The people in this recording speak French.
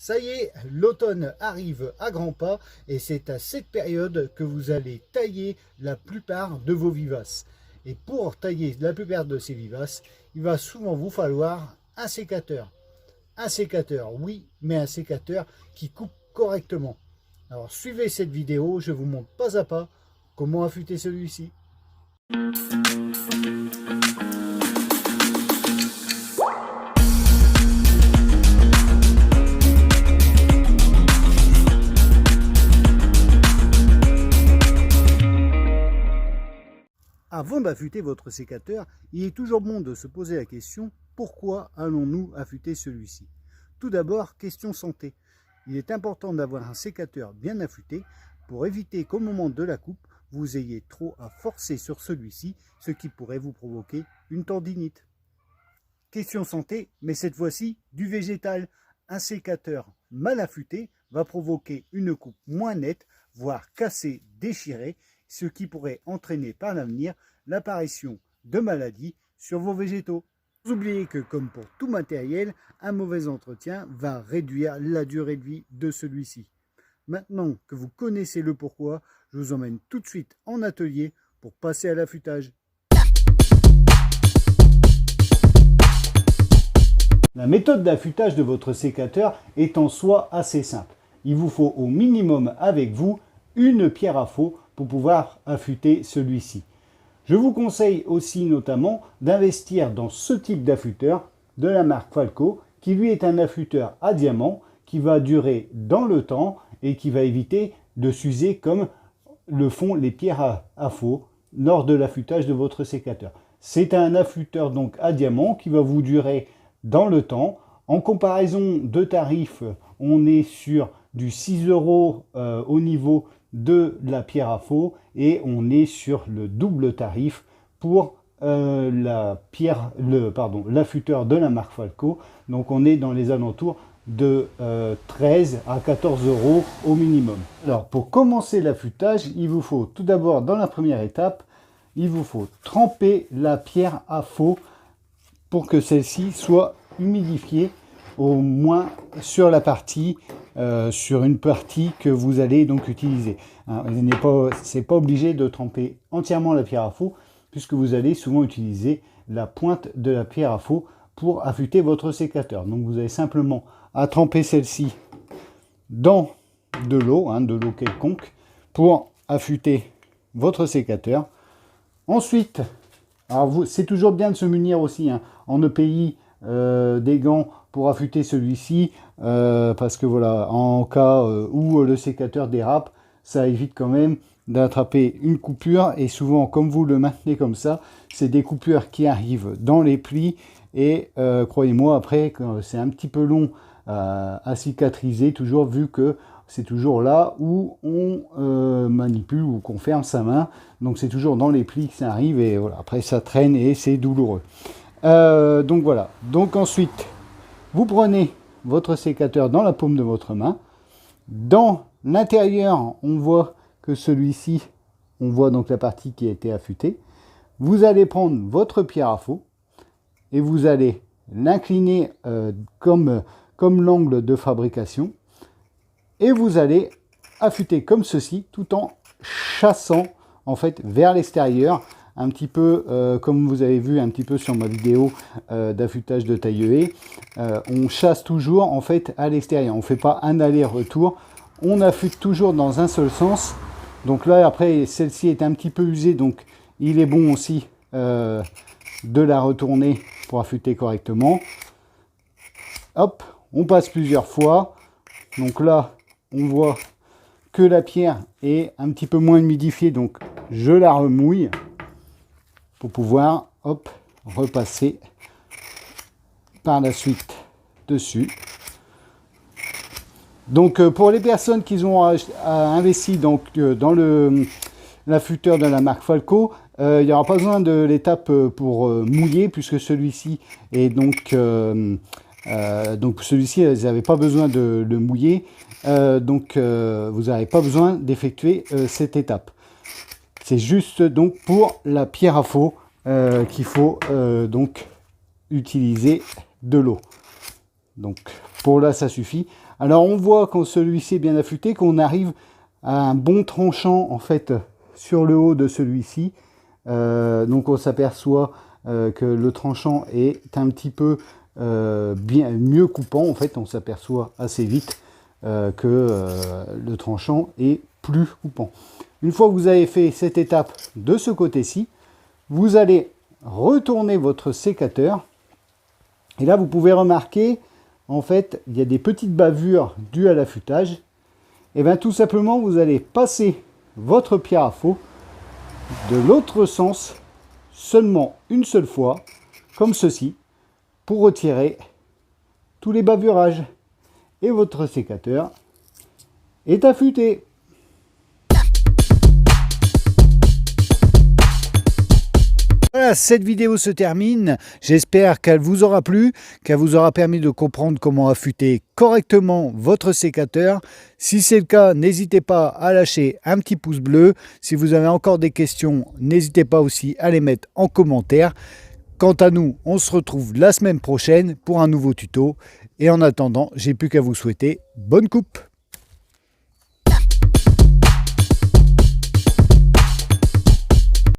Ça y est, l'automne arrive à grands pas et c'est à cette période que vous allez tailler la plupart de vos vivaces. Et pour tailler la plupart de ces vivaces, il va souvent vous falloir un sécateur. Un sécateur, oui, mais un sécateur qui coupe correctement. Alors suivez cette vidéo, je vous montre pas à pas comment affûter celui-ci. Avant d'affûter votre sécateur, il est toujours bon de se poser la question « Pourquoi allons-nous affûter celui-ci » Tout d'abord, question santé. Il est important d'avoir un sécateur bien affûté pour éviter qu'au moment de la coupe, vous ayez trop à forcer sur celui-ci, ce qui pourrait vous provoquer une tendinite. Question santé, mais cette fois-ci du végétal. Un sécateur mal affûté va provoquer une coupe moins nette, voire cassée, déchirée, ce qui pourrait entraîner par l'avenir l'apparition de maladies sur vos végétaux. N'oubliez que, comme pour tout matériel, un mauvais entretien va réduire la durée de vie de celui-ci. Maintenant que vous connaissez le pourquoi, je vous emmène tout de suite en atelier pour passer à l'affûtage. La méthode d'affûtage de votre sécateur est en soi assez simple. Il vous faut au minimum avec vous une pierre à faux pour pouvoir affûter celui-ci. Je vous conseille aussi notamment d'investir dans ce type d'affûteur de la marque Falco, qui lui est un affûteur à diamant qui va durer dans le temps et qui va éviter de s'user comme le font les pierres à faux lors de l'affûtage de votre sécateur. C'est un affûteur donc à diamant qui va vous durer dans le temps. En comparaison de tarifs, on est sur du 6 € au niveau de la pierre à faux et on est sur le double tarif pour l'affûteur de la marque Falco. Donc on est dans les alentours de 13 à 14 € au minimum. Alors pour commencer l'affûtage, il vous faut tout d'abord, dans la première étape, il vous faut tremper la pierre à faux pour que celle-ci soit humidifiée au moins sur la partie, sur une partie que vous allez donc utiliser. C'est pas obligé de tremper entièrement la pierre à faux, puisque vous allez souvent utiliser la pointe de la pierre à faux pour affûter votre sécateur. Donc vous avez simplement à tremper celle-ci dans de l'eau quelconque, pour affûter votre sécateur. Ensuite, c'est toujours bien de se munir aussi en EPI des gants pour affûter celui-ci, parce que voilà, en cas où le sécateur dérape, ça évite quand même d'attraper une coupure, et souvent comme vous le maintenez comme ça, c'est des coupures qui arrivent dans les plis, et croyez-moi après c'est un petit peu long à cicatriser, toujours, vu que c'est toujours là où on manipule ou qu'on ferme sa main, donc c'est toujours dans les plis que ça arrive, et voilà, après ça traîne et c'est douloureux. Donc voilà, donc ensuite vous prenez votre sécateur dans la paume de votre main. Dans l'intérieur, on voit que celui-ci, on voit donc la partie qui a été affûtée. Vous allez prendre votre pierre à faux et vous allez l'incliner comme l'angle de fabrication, et vous allez affûter comme ceci, tout en chassant en fait vers l'extérieur, un petit peu comme vous avez vu un petit peu sur ma vidéo d'affûtage de taille-haie. On chasse toujours en fait à l'extérieur, on ne fait pas un aller-retour, on affûte toujours dans un seul sens. Donc là après, celle-ci est un petit peu usée, donc il est bon aussi de la retourner pour affûter correctement. Hop, on passe plusieurs fois. Donc là on voit que la pierre est un petit peu moins humidifiée, donc je la remouille pour pouvoir, hop, repasser par la suite dessus. Donc pour les personnes qui ont investi donc, dans l'affûteur de la marque Falco, il n'y aura pas besoin de l'étape pour mouiller, puisque celui-ci est donc celui-ci, vous n'avez pas besoin de le mouiller, vous n'avez pas besoin d'effectuer cette étape. C'est juste donc pour la pierre à faux qu'il faut donc utiliser de l'eau. Donc Pour là, ça suffit. Alors, on voit quand celui-ci est bien affûté qu'on arrive à un bon tranchant, en fait, sur le haut de celui-ci. Donc, on s'aperçoit que le tranchant est un petit peu bien mieux coupant. En fait, on s'aperçoit assez vite que le tranchant est plus coupant. Une fois que vous avez fait cette étape de ce côté-ci, vous allez retourner votre sécateur. Et là, vous pouvez remarquer, en fait, il y a des petites bavures dues à l'affûtage. Et bien, tout simplement, vous allez passer votre pierre à faux de l'autre sens, seulement une seule fois, comme ceci, pour retirer tous les bavurages. Et votre sécateur est affûté. Voilà, cette vidéo se termine. J'espère qu'elle vous aura plu, qu'elle vous aura permis de comprendre comment affûter correctement votre sécateur. Si c'est le cas, n'hésitez pas à lâcher un petit pouce bleu. Si vous avez encore des questions, n'hésitez pas aussi à les mettre en commentaire. Quant à nous, on se retrouve la semaine prochaine pour un nouveau tuto. Et en attendant, j'ai plus qu'à vous souhaiter bonne coupe.